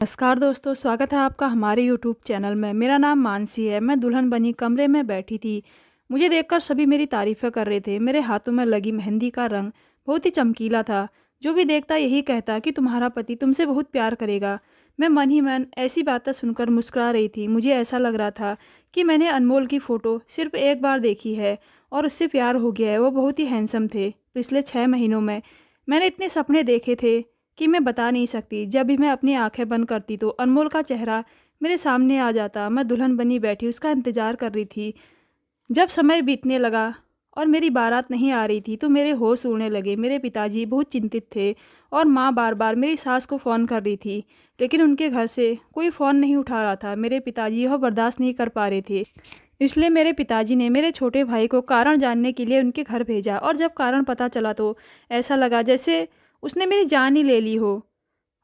नमस्कार दोस्तों, स्वागत है आपका हमारे यूट्यूब चैनल में। मेरा नाम मानसी है। मैं दुल्हन बनी कमरे में बैठी थी। मुझे देखकर सभी मेरी तारीफ़ें कर रहे थे। मेरे हाथों में लगी मेहंदी का रंग बहुत ही चमकीला था। जो भी देखता यही कहता कि तुम्हारा पति तुमसे बहुत प्यार करेगा। मैं मन ही मन ऐसी बातें सुनकर मुस्कुरा रही थी। मुझे ऐसा लग रहा था कि मैंने अनमोल की फ़ोटो सिर्फ एक बार देखी है और उससे प्यार हो गया है। वो बहुत ही हैंडसम थे। पिछले 6 महीनों में मैंने इतने सपने देखे थे कि मैं बता नहीं सकती। जब भी मैं अपनी आंखें बंद करती तो अनमोल का चेहरा मेरे सामने आ जाता। मैं दुल्हन बनी बैठी उसका इंतज़ार कर रही थी। जब समय बीतने लगा और मेरी बारात नहीं आ रही थी तो मेरे होश उड़ने लगे। मेरे पिताजी बहुत चिंतित थे और माँ बार बार मेरी सास को फ़ोन कर रही थी, लेकिन उनके घर से कोई फ़ोन नहीं उठा रहा था। मेरे पिताजी यह बर्दाश्त नहीं कर पा रहे थे। इसलिए मेरे पिताजी ने मेरे छोटे भाई को कारण जानने के लिए उनके घर भेजा और जब कारण पता चला तो ऐसा लगा जैसे उसने मेरी जान ही ले ली हो।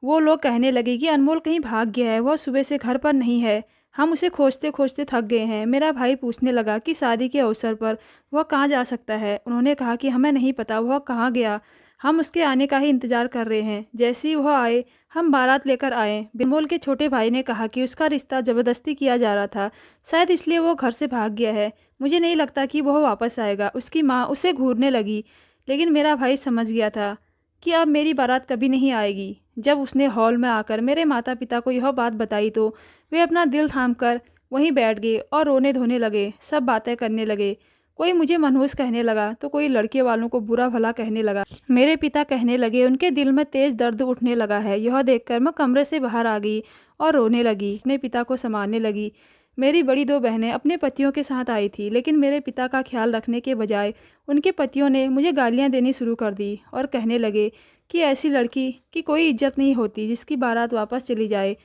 वो लोग कहने लगे कि अनमोल कहीं भाग गया है, वह सुबह से घर पर नहीं है। हम उसे खोजते खोजते थक गए हैं। मेरा भाई पूछने लगा कि शादी के अवसर पर वह कहाँ जा सकता है। उन्होंने कहा कि हमें नहीं पता वह कहाँ गया, हम उसके आने का ही इंतज़ार कर रहे हैं। जैसे ही वह आए हम बारात लेकर आए। अनमोल के छोटे भाई ने कहा कि उसका रिश्ता ज़बरदस्ती किया जा रहा था, शायद इसलिए वो घर से भाग गया है। मुझे नहीं लगता कि वह वापस आएगा। उसकी माँ उसे घूरने लगी, लेकिन मेरा भाई समझ गया था कि अब मेरी बारात कभी नहीं आएगी। जब उसने हॉल में आकर मेरे माता पिता को यह बात बताई तो वे अपना दिल थामकर वहीं बैठ गए और रोने धोने लगे। सब बातें करने लगे। कोई मुझे मनहूस कहने लगा तो कोई लड़के वालों को बुरा भला कहने लगा। मेरे पिता कहने लगे उनके दिल में तेज़ दर्द उठने लगा है। यह देखकर मैं कमरे से बाहर आ गई और रोने लगी। अपने पिता को संभालने लगी। मेरी बड़ी 2 बहनें अपने पतियों के साथ आई थी, लेकिन मेरे पिता का ख्याल रखने के बजाय उनके पतियों ने मुझे गालियां देनी शुरू कर दी और कहने लगे कि ऐसी लड़की की कोई इज्जत नहीं होती जिसकी बारात वापस चली जाए।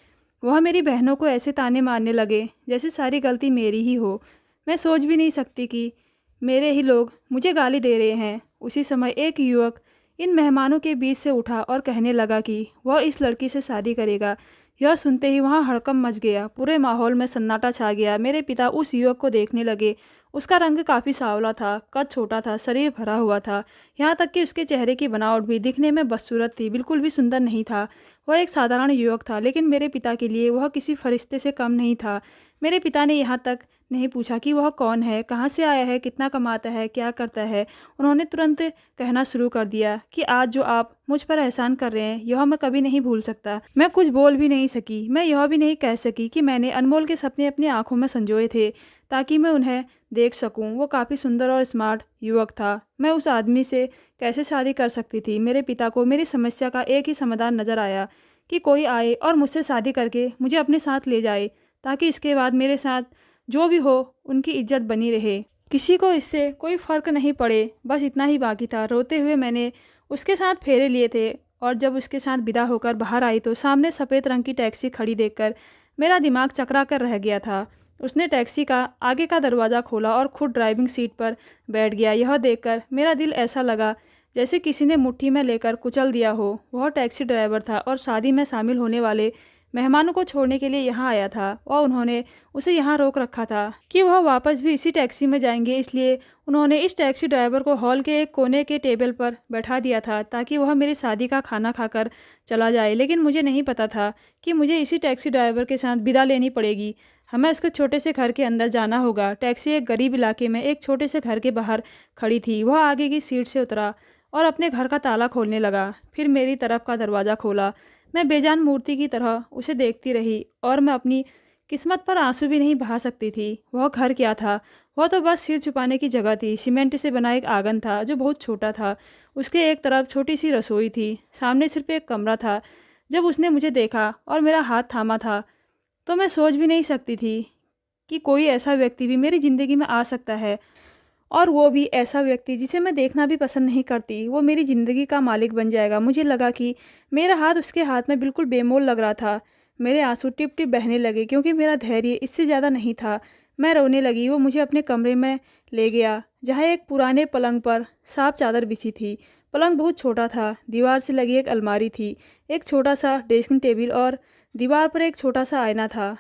वह मेरी बहनों को ऐसे ताने मारने लगे जैसे सारी गलती मेरी ही हो। मैं सोच भी नहीं सकती कि मेरे ही लोग मुझे गाली दे रहे हैं। उसी समय एक युवक इन मेहमानों के बीच से उठा और कहने लगा कि वह इस लड़की से शादी करेगा। यह सुनते ही वहाँ हड़कंप मच गया। पूरे माहौल में सन्नाटा छा गया। मेरे पिता उस युवक को देखने लगे। उसका रंग काफ़ी सांवला था, कद छोटा था, शरीर भरा हुआ था। यहाँ तक कि उसके चेहरे की बनावट भी दिखने में बदसूरत थी, बिल्कुल भी सुंदर नहीं था। वह एक साधारण युवक था, लेकिन मेरे पिता के लिए वह किसी फरिश्ते से कम नहीं था। मेरे पिता ने यहाँ तक नहीं पूछा कि वह कौन है, कहाँ से आया है, कितना कमाता है, क्या करता है। उन्होंने तुरंत कहना शुरू कर दिया कि आज जो आप मुझ पर एहसान कर रहे हैं यह मैं कभी नहीं भूल सकता। मैं कुछ बोल भी नहीं सकी। मैं यह भी नहीं कह सकी कि मैंने अनमोल के सपने अपनी आंखों में संजोए थे ताकि मैं उन्हें देख सकूं। वो काफ़ी सुंदर और स्मार्ट युवक था। मैं उस आदमी से कैसे शादी कर सकती थी। मेरे पिता को मेरी समस्या का एक ही समाधान नज़र आया कि कोई आए और मुझसे शादी करके मुझे अपने साथ ले जाए, ताकि इसके बाद मेरे साथ जो भी हो उनकी इज्जत बनी रहे। किसी को इससे कोई फ़र्क नहीं पड़े, बस इतना ही बाकी था। रोते हुए मैंने उसके साथ फेरे लिए थे और जब उसके साथ विदा होकर बाहर आई तो सामने सफ़ेद रंग की टैक्सी खड़ी देखकर मेरा दिमाग चकरा कर रह गया था। उसने टैक्सी का आगे का दरवाज़ा खोला और खुद ड्राइविंग सीट पर बैठ गया। यह देखकर मेरा दिल ऐसा लगा जैसे किसी ने मुट्ठी में लेकर कुचल दिया हो। वह टैक्सी ड्राइवर था और शादी में शामिल होने वाले मेहमानों को छोड़ने के लिए यहाँ आया था और उन्होंने उसे यहाँ रोक रखा था कि वह वापस भी इसी टैक्सी में जाएंगे। इसलिए उन्होंने इस टैक्सी ड्राइवर को हॉल के एक कोने के टेबल पर बैठा दिया था ताकि वह मेरी शादी का खाना खाकर चला जाए। लेकिन मुझे नहीं पता था कि मुझे इसी टैक्सी ड्राइवर के साथ विदा लेनी पड़ेगी। हमें उसके छोटे से घर के अंदर जाना होगा। टैक्सी एक गरीब इलाके में एक छोटे से घर के बाहर खड़ी थी। वह आगे की सीट से उतरा और अपने घर का ताला खोलने लगा। फिर मेरी तरफ का दरवाज़ा खोला। मैं बेजान मूर्ति की तरह उसे देखती रही और मैं अपनी किस्मत पर आंसू भी नहीं बहा सकती थी। वह घर क्या था? वह तो बस सिर छुपाने की जगह थी। सीमेंट से बना एक आंगन था जो बहुत छोटा था। उसके एक तरफ छोटी सी रसोई थी, सामने सिर्फ एक कमरा था। जब उसने मुझे देखा और मेरा हाथ थामा था तो मैं सोच भी नहीं सकती थी कि कोई ऐसा व्यक्ति भी मेरी ज़िंदगी में आ सकता है, और वो भी ऐसा व्यक्ति जिसे मैं देखना भी पसंद नहीं करती। वो मेरी ज़िंदगी का मालिक बन जाएगा। मुझे लगा कि मेरा हाथ उसके हाथ में बिल्कुल बेमोल लग रहा था। मेरे आंसू टिप टिप बहने लगे क्योंकि मेरा धैर्य इससे ज़्यादा नहीं था। मैं रोने लगी। वो मुझे अपने कमरे में ले गया जहाँ एक पुराने पलंग पर साफ चादर बिछी थी। पलंग बहुत छोटा था। दीवार से लगी एक अलमारी थी, एक छोटा सा ड्रेसिंग टेबल और दीवार पर एक छोटा सा आईना था।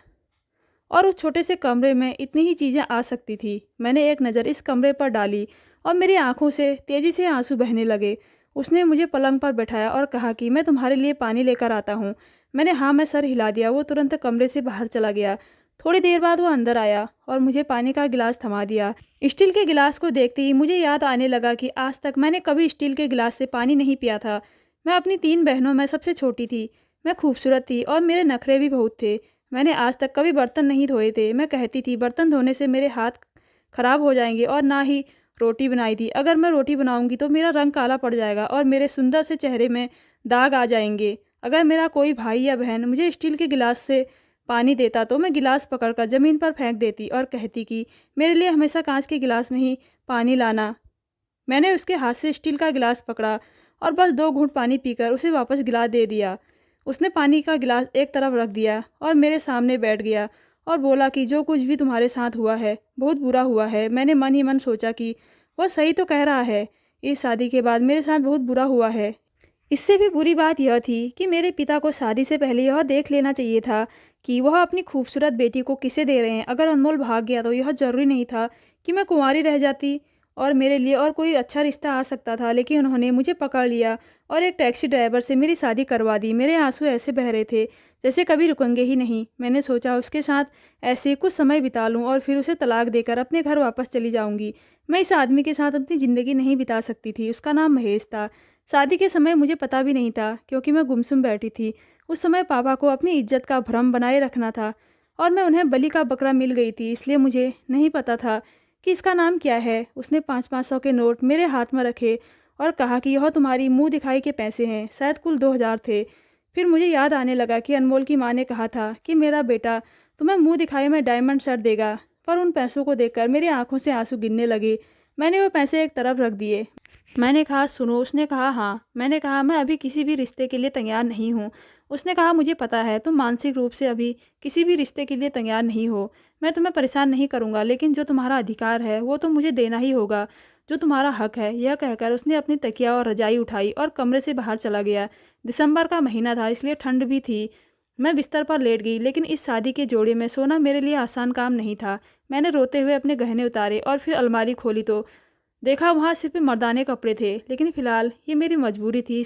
और उस छोटे से कमरे में इतनी ही चीज़ें आ सकती थी। मैंने एक नज़र इस कमरे पर डाली और मेरी आंखों से तेज़ी से आंसू बहने लगे। उसने मुझे पलंग पर बैठाया और कहा कि मैं तुम्हारे लिए पानी लेकर आता हूँ। मैंने हाँ में सर हिला दिया। वो तुरंत कमरे से बाहर चला गया। थोड़ी देर बाद वो अंदर आया और मुझे पानी का गिलास थमा दिया। स्टील के गिलास को देखते ही मुझे याद आने लगा कि आज तक मैंने कभी स्टील के गिलास से पानी नहीं पिया था। मैं अपनी 3 बहनों में सबसे छोटी थी। मैं खूबसूरत थी और मेरे नखरे भी बहुत थे। मैंने आज तक कभी बर्तन नहीं धोए थे। मैं कहती थी बर्तन धोने से मेरे हाथ खराब हो जाएंगे, और ना ही रोटी बनाई थी। अगर मैं रोटी बनाऊंगी तो मेरा रंग काला पड़ जाएगा और मेरे सुंदर से चेहरे में दाग आ जाएंगे। अगर मेरा कोई भाई या बहन मुझे स्टील के गिलास से पानी देता तो मैं गिलास पकड़कर ज़मीन पर फेंक देती और कहती कि मेरे लिए हमेशा कांच के गिलास में ही पानी लाना। मैंने उसके हाथ से स्टील का गिलास पकड़ा और बस 2 घूंट पानी पीकर उसे वापस गिला दे दिया। उसने पानी का गिलास एक तरफ रख दिया और मेरे सामने बैठ गया और बोला कि जो कुछ भी तुम्हारे साथ हुआ है बहुत बुरा हुआ है। मैंने मन ही मन सोचा कि वह सही तो कह रहा है। इस शादी के बाद मेरे साथ बहुत बुरा हुआ है। इससे भी बुरी बात यह थी कि मेरे पिता को शादी से पहले यह देख लेना चाहिए था कि वह अपनी खूबसूरत बेटी को किसे दे रहे हैं। अगर अनमोल भाग गया तो यह जरूरी नहीं था कि मैं कुंवारी रह जाती और मेरे लिए और कोई अच्छा रिश्ता आ सकता था। लेकिन उन्होंने मुझे पकड़ लिया और एक टैक्सी ड्राइवर से मेरी शादी करवा दी। मेरे आंसू ऐसे बह रहे थे जैसे कभी रुकेंगे ही नहीं। मैंने सोचा उसके साथ ऐसे कुछ समय बिता लूं और फिर उसे तलाक देकर अपने घर वापस चली जाऊंगी। मैं इस आदमी के साथ अपनी ज़िंदगी नहीं बिता सकती थी। उसका नाम महेश था। शादी के समय मुझे पता भी नहीं था क्योंकि मैं गुमसुम बैठी थी। उस समय पापा को अपनी इज्जत का भ्रम बनाए रखना था और मैं उन्हें बलि का बकरा मिल गई थी, इसलिए मुझे नहीं पता था कि इसका नाम क्या है। उसने 500-500 के नोट मेरे हाथ में रखे और कहा कि यह तुम्हारी मुंह दिखाई के पैसे हैं। शायद कुल 2000 थे। फिर मुझे याद आने लगा कि अनमोल की माँ ने कहा था कि मेरा बेटा तुम्हें मुंह दिखाई में डायमंड सेट देगा। पर उन पैसों को देखकर मेरी आंखों से आंसू गिरने लगे। मैंने वो पैसे एक तरफ रख दिए। मैंने कहा सुनो। उसने कहा हाँ। मैंने कहा मैं अभी किसी भी रिश्ते के लिए तैयार नहीं हूँ। उसने कहा मुझे पता है तुम मानसिक रूप से अभी किसी भी रिश्ते के लिए तैयार नहीं हो। मैं तुम्हें परेशान नहीं करूँगा, लेकिन जो तुम्हारा अधिकार है वो तो मुझे देना ही होगा, जो तुम्हारा हक है। यह कहकर उसने अपनी तकिया और रजाई उठाई और कमरे से बाहर चला गया। दिसंबर का महीना था, इसलिए ठंड भी थी। मैं बिस्तर पर लेट गई, लेकिन इस शादी के जोड़े में सोना मेरे लिए आसान काम नहीं था। मैंने रोते हुए अपने गहने उतारे और फिर अलमारी खोली तो देखा वहाँ सिर्फ मर्दाने कपड़े थे। लेकिन फ़िलहाल ये मेरी मजबूरी थी,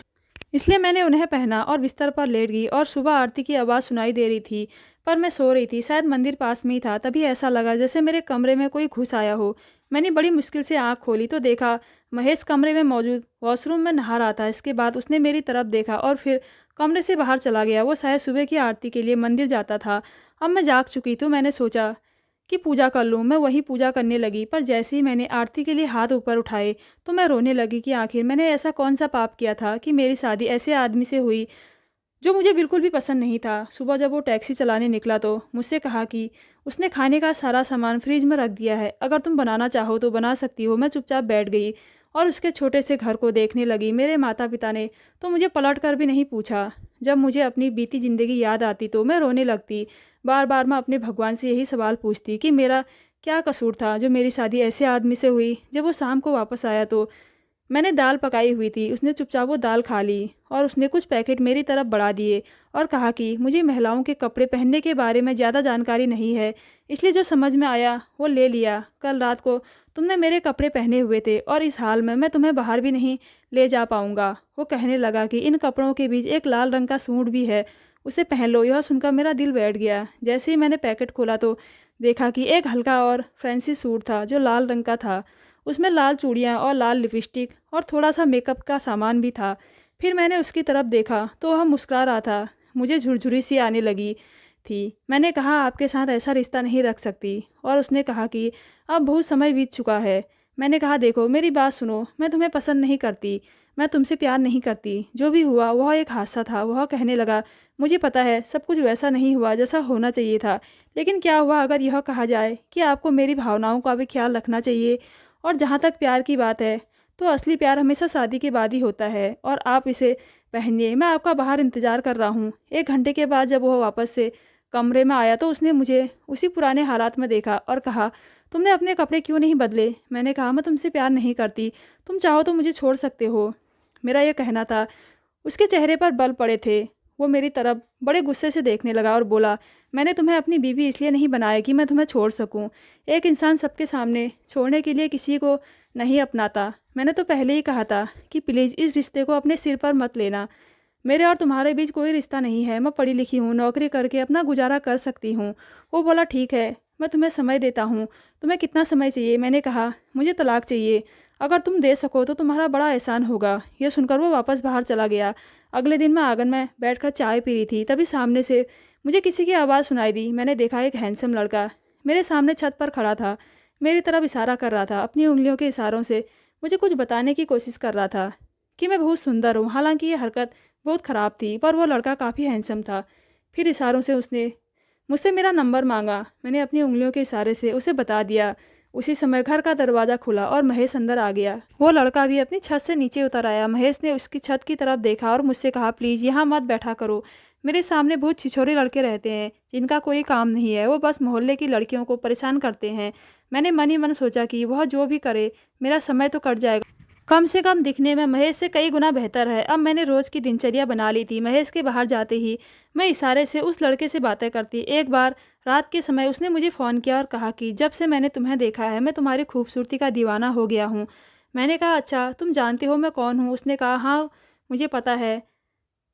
इसलिए मैंने उन्हें पहना और बिस्तर पर लेट गई। और सुबह आरती की आवाज़ सुनाई दे रही थी, पर मैं सो रही थी। शायद मंदिर पास में ही था, तभी ऐसा लगा जैसे मेरे कमरे में कोई घुस आया हो। मैंने बड़ी मुश्किल से आँख खोली तो देखा महेश कमरे में मौजूद वॉशरूम में नहा रहा था। इसके बाद उसने मेरी तरफ देखा और फिर कमरे से बाहर चला गया। वो शायद सुबह की आरती के लिए मंदिर जाता था। अब मैं जाग चुकी तो मैंने सोचा कि पूजा कर लूँ। मैं वही पूजा करने लगी, पर जैसे ही मैंने आरती के लिए हाथ ऊपर उठाए तो मैं रोने लगी कि आखिर मैंने ऐसा कौन सा पाप किया था कि मेरी शादी ऐसे आदमी से हुई जो मुझे बिल्कुल भी पसंद नहीं था। सुबह जब वो टैक्सी चलाने निकला तो मुझसे कहा कि उसने खाने का सारा सामान फ्रिज में रख दिया है, अगर तुम बनाना चाहो तो बना सकती हो। मैं चुपचाप बैठ गई और उसके छोटे से घर को देखने लगी। मेरे माता पिता ने तो मुझे पलट कर भी नहीं पूछा। जब मुझे अपनी बीती ज़िंदगी याद आती तो मैं रोने लगती। बार बार मैं अपने भगवान से यही सवाल पूछती कि मेरा क्या कसूर था जो मेरी शादी ऐसे आदमी से हुई। जब वो शाम को वापस आया तो मैंने दाल पकाई हुई थी। उसने चुपचाप वो दाल खा ली और उसने कुछ पैकेट मेरी तरफ बढ़ा दिए और कहा कि मुझे महिलाओं के कपड़े पहनने के बारे में ज़्यादा जानकारी नहीं है, इसलिए जो समझ में आया वो ले लिया। कल रात को तुमने मेरे कपड़े पहने हुए थे और इस हाल में मैं तुम्हें बाहर भी नहीं ले जा पाऊँगा। वो कहने लगा कि इन कपड़ों के बीच एक लाल रंग का सूट भी है, उसे पहन लो। यह सुनकर मेरा दिल बैठ गया। जैसे ही मैंने पैकेट खोला तो देखा कि एक हल्का और फैंसी सूट था जो लाल रंग का था। उसमें लाल चूड़ियाँ और लाल लिपस्टिक और थोड़ा सा मेकअप का सामान भी था। फिर मैंने उसकी तरफ देखा तो वह मुस्कुरा रहा था। मुझे झुरझुरी सी आने लगी थी। मैंने कहा आपके साथ ऐसा रिश्ता नहीं रख सकती, और उसने कहा कि अब बहुत समय बीत चुका है। मैंने कहा देखो मेरी बात सुनो, मैं तुम्हें पसंद नहीं करती, मैं तुमसे प्यार नहीं करती। जो भी हुआ वह एक हादसा था। वह कहने लगा मुझे पता है सब कुछ वैसा नहीं हुआ जैसा होना चाहिए था, लेकिन क्या हुआ अगर यह कहा जाए कि आपको मेरी भावनाओं का भी ख्याल रखना चाहिए। और जहाँ तक प्यार की बात है तो असली प्यार हमेशा शादी के बाद ही होता है। और आप इसे पहनिए, मैं आपका बाहर इंतज़ार कर रहा हूँ। 1 घंटे के बाद जब वह वापस से कमरे में आया तो उसने मुझे उसी पुराने हालात में देखा और कहा तुमने अपने कपड़े क्यों नहीं बदले। मैंने कहा मैं तुमसे प्यार नहीं करती, तुम चाहो तो मुझे छोड़ सकते हो। मेरा यह कहना था। उसके चेहरे पर बल पड़े थे। वो मेरी तरफ बड़े गुस्से से देखने लगा और बोला मैंने तुम्हें अपनी बीवी इसलिए नहीं बनाया कि मैं तुम्हें छोड़ सकूं। एक इंसान सबके सामने छोड़ने के लिए किसी को नहीं अपनाता। मैंने तो पहले ही कहा था कि प्लीज़ इस रिश्ते को अपने सिर पर मत लेना। मेरे और तुम्हारे बीच कोई रिश्ता नहीं है, मैं पढ़ी लिखी हूँ, नौकरी करके अपना गुजारा कर सकती हूँ। वो बोला ठीक है, मैं तुम्हें समय देता हूँ। तुम्हें कितना समय चाहिए? मैंने कहा मुझे तलाक चाहिए। अगर तुम दे सको तो तुम्हारा बड़ा एहसान होगा। यह सुनकर वो वापस बाहर चला गया। अगले दिन मैं आंगन में बैठकर चाय पी रही थी, तभी सामने से मुझे किसी की आवाज़ सुनाई दी। मैंने देखा एक हैंडसम लड़का मेरे सामने छत पर खड़ा था, मेरी तरफ इशारा कर रहा था। अपनी उंगलियों के इशारों से मुझे कुछ बताने की कोशिश कर रहा था कि मैं बहुत सुंदर हूँ। हालांकि ये हरकत बहुत ख़राब थी, पर वो लड़का काफ़ी हैंडसम था। फिर इशारों से उसने मुझसे मेरा नंबर मांगा। मैंने अपनी उंगलियों के इशारे से उसे बता दिया। उसी समय घर का दरवाज़ा खुला और महेश अंदर आ गया। वो लड़का भी अपनी छत से नीचे उतर आया। महेश ने उसकी छत की तरफ देखा और मुझसे कहा, प्लीज़ यहाँ मत बैठा करो। मेरे सामने बहुत छिछोरे लड़के रहते हैं जिनका कोई काम नहीं है, वो बस मोहल्ले की लड़कियों को परेशान करते हैं। मैंने मन ही मन सोचा कि वह जो भी करे मेरा समय तो कट जाएगा, कम से कम दिखने में महेश से कई गुना बेहतर है। अब मैंने रोज़ की दिनचर्या बना ली थी। महेश के बाहर जाते ही मैं इशारे से उस लड़के से बातें करती। एक बार रात के समय उसने मुझे फ़ोन किया और कहा कि जब से मैंने तुम्हें देखा है मैं तुम्हारी खूबसूरती का दीवाना हो गया हूँ। मैंने कहा अच्छा, तुम जानते हो मैं कौन हूँ? उसने कहा हाँ, मुझे पता है।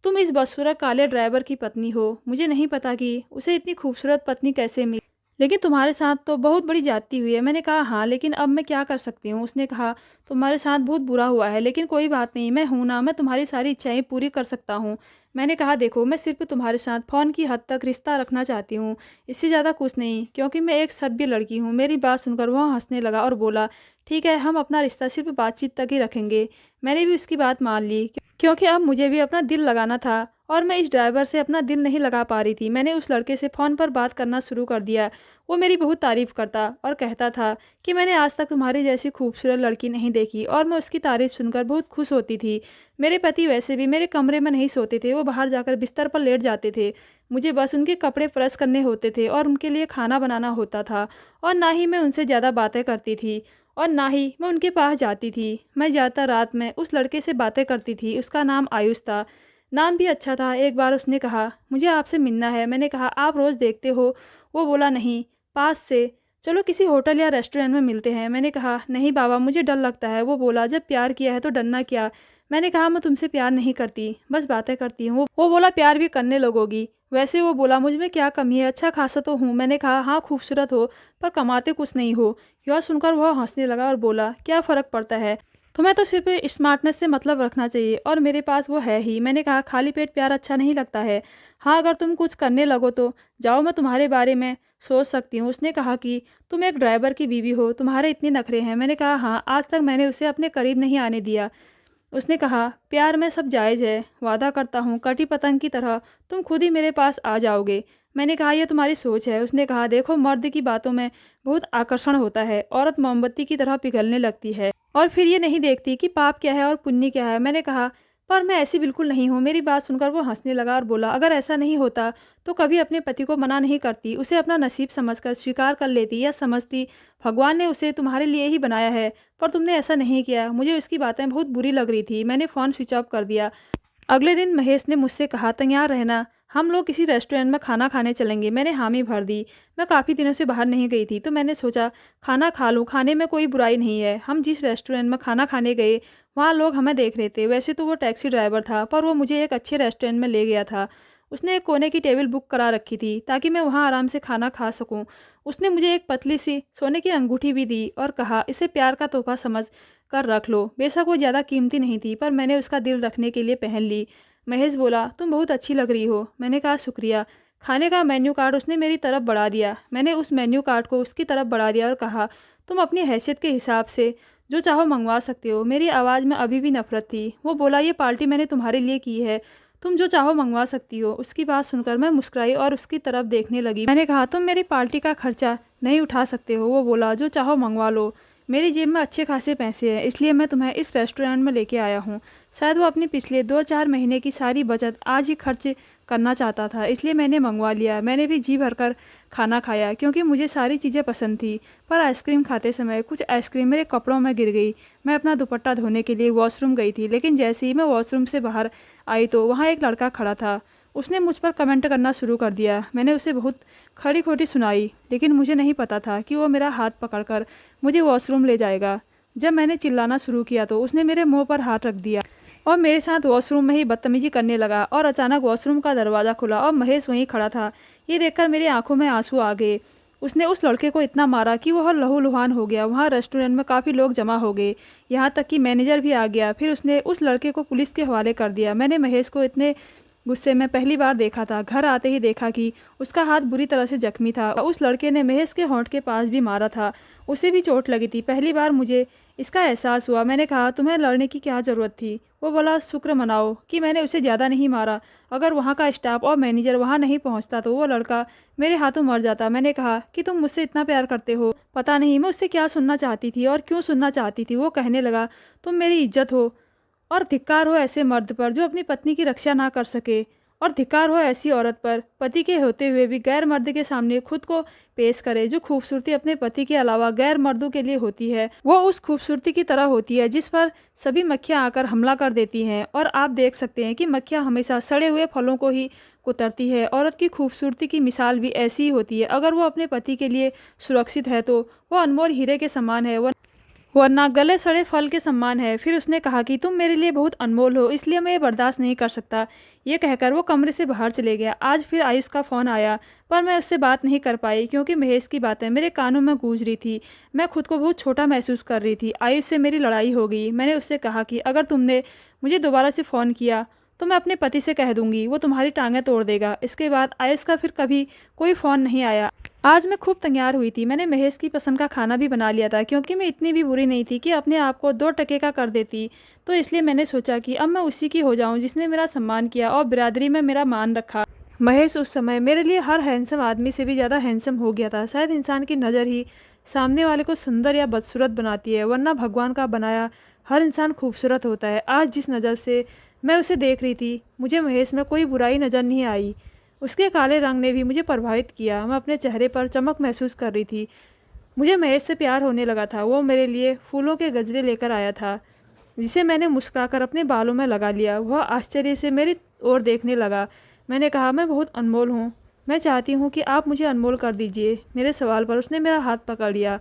तुम इस बदसूरत काले ड्राइवर की पत्नी हो। मुझे नहीं पता कि उसे इतनी खूबसूरत पत्नी कैसे मिली, लेकिन तुम्हारे साथ तो बहुत बड़ी ज्यादती हुई है। मैंने कहा हाँ, लेकिन अब मैं क्या कर सकती हूँ? उसने कहा तुम्हारे साथ बहुत बुरा हुआ है, लेकिन कोई बात नहीं, मैं हूं ना, मैं तुम्हारी सारी इच्छाएं पूरी कर सकता हूँ। मैंने कहा देखो, मैं सिर्फ तुम्हारे साथ फ़ोन की हद तक रिश्ता रखना चाहती हूँ, इससे ज़्यादा कुछ नहीं, क्योंकि मैं एक सभ्य लड़की हूँ। मेरी बात सुनकर वह हंसने लगा और बोला ठीक है, हम अपना रिश्ता सिर्फ बातचीत तक ही रखेंगे। मैंने भी उसकी बात मान ली, क्योंकि अब मुझे भी अपना दिल लगाना था और मैं इस ड्राइवर से अपना दिल नहीं लगा पा रही थी। मैंने उस लड़के से फ़ोन पर बात करना शुरू कर दिया। वो मेरी बहुत तारीफ़ करता और कहता था कि मैंने आज तक तुम्हारी जैसी खूबसूरत लड़की नहीं देखी, और मैं उसकी तारीफ़ सुनकर बहुत खुश होती थी। मेरे पति वैसे भी मेरे कमरे में नहीं सोते थे, वो बाहर जाकर बिस्तर पर लेट जाते थे। मुझे बस उनके कपड़े प्रेस करने होते थे और उनके लिए खाना बनाना होता था, और ना ही मैं उनसे ज़्यादा बातें करती थी और ना ही मैं उनके पास जाती थी। मैं ज़्यादातर रात में उस लड़के से बातें करती थी। उसका नाम आयुष था, नाम भी अच्छा था। एक बार उसने कहा मुझे आपसे मिलना है। मैंने कहा आप रोज़ देखते हो? वो बोला नहीं, पास से, चलो किसी होटल या रेस्टोरेंट में मिलते हैं। मैंने कहा नहीं बाबा, मुझे डर लगता है। वो बोला जब प्यार किया है तो डरना क्या? मैंने कहा मैं तुमसे प्यार नहीं करती, बस बातें करती हूँ। वो बोला प्यार भी करने लगोगी? वैसे वो बोला मुझ में क्या कमी है, अच्छा खासा तो हूँ। मैंने कहा हाँ, खूबसूरत हो पर कमाते कुछ नहीं हो। यह सुनकर वह हंसने लगा और बोला क्या फ़र्क पड़ता है, तुम्हें तो सिर्फ स्मार्टनेस से मतलब रखना चाहिए, और मेरे पास वो है ही। मैंने कहा खाली पेट प्यार अच्छा नहीं लगता है। हाँ, अगर तुम कुछ करने लगो तो जाओ, मैं तुम्हारे बारे में सोच सकती हूँ। उसने कहा कि तुम एक ड्राइवर की बीवी हो, तुम्हारे इतने नखरे हैं। मैंने कहा हाँ, आज तक मैंने उसे अपने करीब नहीं आने दिया। उसने कहा प्यार में सब जायज़ है, वादा करता हूँ कटी पतंग की तरह तुम खुद ही मेरे पास आ जाओगे। मैंने कहा यह तुम्हारी सोच है। उसने कहा देखो, मर्द की बातों में बहुत आकर्षण होता है, औरत मोमबत्ती की तरह पिघलने लगती है और फिर ये नहीं देखती कि पाप क्या है और पुण्य क्या है। मैंने कहा पर मैं ऐसी बिल्कुल नहीं हूँ। मेरी बात सुनकर वो हंसने लगा और बोला अगर ऐसा नहीं होता तो कभी अपने पति को मना नहीं करती, उसे अपना नसीब समझकर स्वीकार कर लेती या समझती भगवान ने उसे तुम्हारे लिए ही बनाया है, पर तुमने ऐसा नहीं किया। मुझे उसकी बातें बहुत बुरी लग रही थी। मैंने फ़ोन स्विच ऑफ कर दिया। अगले दिन महेश ने मुझसे कहा तैयार रहना, हम लोग किसी रेस्टोरेंट में खाना खाने चलेंगे। मैंने हामी भर दी। मैं काफ़ी दिनों से बाहर नहीं गई थी, तो मैंने सोचा खाना खा लूँ, खाने में कोई बुराई नहीं है। हम जिस रेस्टोरेंट में खाना खाने गए वहाँ लोग हमें देख रहे थे। वैसे तो वो टैक्सी ड्राइवर था, पर वो मुझे एक अच्छे रेस्टोरेंट में ले गया था। उसने एक कोने की टेबल बुक करा रखी थी ताकि मैं वहाँ आराम से खाना खा सकूँ। उसने मुझे एक पतली सी सोने की अंगूठी भी दी और कहा इसे प्यार का तोहफा समझ कर रख लो। बेशक वो ज़्यादा कीमती नहीं थी, पर मैंने उसका दिल रखने के लिए पहन ली। महेश बोला तुम बहुत अच्छी लग रही हो। मैंने कहा शुक्रिया। खाने का मेन्यू कार्ड उसने मेरी तरफ बढ़ा दिया। मैंने उस मेन्यू कार्ड को उसकी तरफ बढ़ा दिया और कहा तुम अपनी हैसियत के हिसाब से जो चाहो मंगवा सकते हो। मेरी आवाज़ में अभी भी नफरत थी। वो बोला ये पार्टी मैंने तुम्हारे लिए की है, तुम जो चाहो मंगवा सकती हो। उसकी बात सुनकर मैं मुस्कुराई और उसकी तरफ देखने लगी। मैंने कहा तुम मेरी पार्टी का खर्चा नहीं उठा सकते हो। वो बोला जो चाहो मंगवा लो, मेरी जेब में अच्छे खासे पैसे हैं, इसलिए मैं तुम्हें इस रेस्टोरेंट में लेके आया हूँ। शायद वो अपनी पिछले 2-4 महीने की सारी बचत आज ही खर्च करना चाहता था, इसलिए मैंने मंगवा लिया। मैंने भी जी भरकर खाना खाया क्योंकि मुझे सारी चीज़ें पसंद थी, पर आइसक्रीम खाते समय कुछ आइसक्रीम मेरे कपड़ों में गिर गई। मैं अपना दुपट्टा धोने के लिए वॉशरूम गई थी, लेकिन जैसे ही मैं वॉशरूम से बाहर आई तो वहाँ एक लड़का खड़ा था। उसने मुझ पर कमेंट करना शुरू कर दिया। मैंने उसे बहुत खरी खोटी सुनाई, लेकिन मुझे नहीं पता था कि वो मेरा हाथ पकड़कर मुझे वॉशरूम ले जाएगा। जब मैंने चिल्लाना शुरू किया तो उसने मेरे मुंह पर हाथ रख दिया। और मेरे साथ वॉशरूम में ही बदतमीजी करने लगा और अचानक वॉशरूम का दरवाज़ा खुला और महेश वहीं खड़ा था। ये देखकर मेरी आंखों में आंसू आ गए। उसने उस लड़के को इतना मारा कि वह लहूलुहान हो गया। वहाँ रेस्टोरेंट में काफ़ी लोग जमा हो गए, यहाँ तक कि मैनेजर भी आ गया। फिर उसने उस लड़के को पुलिस के हवाले कर दिया। मैंने महेश को इतने गुस्से में पहली बार देखा था। घर आते ही देखा कि उसका हाथ बुरी तरह से जख्मी था। उस लड़के ने महेश के होंठ के पास भी मारा था, उसे भी चोट लगी थी। पहली बार मुझे इसका एहसास हुआ। मैंने कहा, तुम्हें लड़ने की क्या ज़रूरत थी? वो बोला, शुक्र मनाओ कि मैंने उसे ज़्यादा नहीं मारा। अगर वहाँ का स्टाफ और मैनेजर वहाँ नहीं पहुँचता तो वो लड़का मेरे हाथों मर जाता। मैंने कहा कि तुम मुझसे इतना प्यार करते हो। पता नहीं मैं उससे क्या सुनना चाहती थी और क्यों सुनना चाहती थी। वो कहने लगा, तुम मेरी इज्जत हो और धिक्कार हो ऐसे मर्द पर जो अपनी पत्नी की रक्षा ना कर सके, और धिक्कार हो ऐसी औरत पर पति के होते हुए भी गैर मर्द के सामने खुद को पेश करे। जो खूबसूरती अपने पति के अलावा गैर मर्दों के लिए होती है वो उस खूबसूरती की तरह होती है जिस पर सभी मक्खियाँ आकर हमला कर देती हैं। और आप देख सकते हैं कि मक्खियाँ हमेशा सड़े हुए फलों को ही कुतरती है। औरत की खूबसूरती की मिसाल भी ऐसी ही होती है। अगर वो अपने पति के लिए सुरक्षित है तो वो अनमोल हीरे के समान है, वरना गले सड़े फल के समान है। फिर उसने कहा कि तुम मेरे लिए बहुत अनमोल हो, इसलिए मैं ये बर्दाश्त नहीं कर सकता। ये कहकर वो कमरे से बाहर चले गया। आज फिर आयुष का फ़ोन आया, पर मैं उससे बात नहीं कर पाई क्योंकि महेश की बातें मेरे कानों में गूंज रही थी। मैं खुद को बहुत छोटा महसूस कर रही थी। आयुष से मेरी लड़ाई हो गई। मैंने उससे कहा कि अगर तुमने मुझे दोबारा से फ़ोन किया तो मैं अपने पति से कह दूंगी, वो तुम्हारी टांगें तोड़ देगा। इसके बाद आयुष का फिर कभी कोई फ़ोन नहीं आया। आज मैं खूब तैयार हुई थी। मैंने महेश की पसंद का खाना भी बना लिया था क्योंकि मैं इतनी भी बुरी नहीं थी कि अपने आप को 2 टके का कर देती। तो इसलिए मैंने सोचा कि अब मैं उसी की हो जाऊं जिसने मेरा सम्मान किया और बिरादरी में मेरा मान रखा। महेश उस समय मेरे लिए हर हैंडसम आदमी से भी ज़्यादा हैंडसम हो गया था। शायद इंसान की नज़र ही सामने वाले को सुंदर या बदसूरत बनाती है, वरना भगवान का बनाया हर इंसान खूबसूरत होता है। आज जिस नज़र से मैं उसे देख रही थी मुझे महेश में कोई बुराई नज़र नहीं आई। उसके काले रंग ने भी मुझे प्रभावित किया। मैं अपने चेहरे पर चमक महसूस कर रही थी। मुझे महेश से प्यार होने लगा था। वो मेरे लिए फूलों के गजरे लेकर आया था जिसे मैंने मुस्कुराकर अपने बालों में लगा लिया। वह आश्चर्य से मेरी ओर देखने लगा। मैंने कहा, मैं बहुत अनमोल हूँ, मैं चाहती हूँ कि आप मुझे अनमोल कर दीजिए। मेरे सवाल पर उसने मेरा हाथ पकड़ लिया।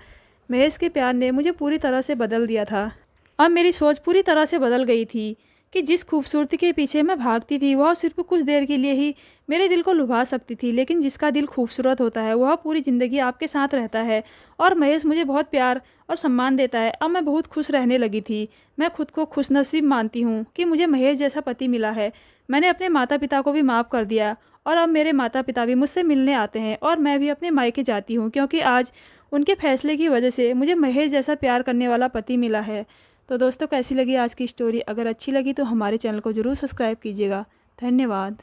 महेश के प्यार ने मुझे पूरी तरह से बदल दिया था। अब मेरी सोच पूरी तरह से बदल गई थी कि जिस खूबसूरती के पीछे मैं भागती थी वह सिर्फ कुछ देर के लिए ही मेरे दिल को लुभा सकती थी, लेकिन जिसका दिल खूबसूरत होता है वह पूरी ज़िंदगी आपके साथ रहता है। और महेश मुझे बहुत प्यार और सम्मान देता है। अब मैं बहुत खुश रहने लगी थी। मैं खुद को खुशनसीब मानती हूँ कि मुझे महेश जैसा पति मिला है। मैंने अपने माता पिता को भी माफ़ कर दिया और अब मेरे माता पिता भी मुझसे मिलने आते हैं और मैं भी अपने मायके जाती हूँ क्योंकि आज उनके फैसले की वजह से मुझे महेश जैसा प्यार करने वाला पति मिला है। तो दोस्तों, कैसी लगी आज की स्टोरी? अगर अच्छी लगी तो हमारे चैनल को ज़रूर सब्सक्राइब कीजिएगा। धन्यवाद।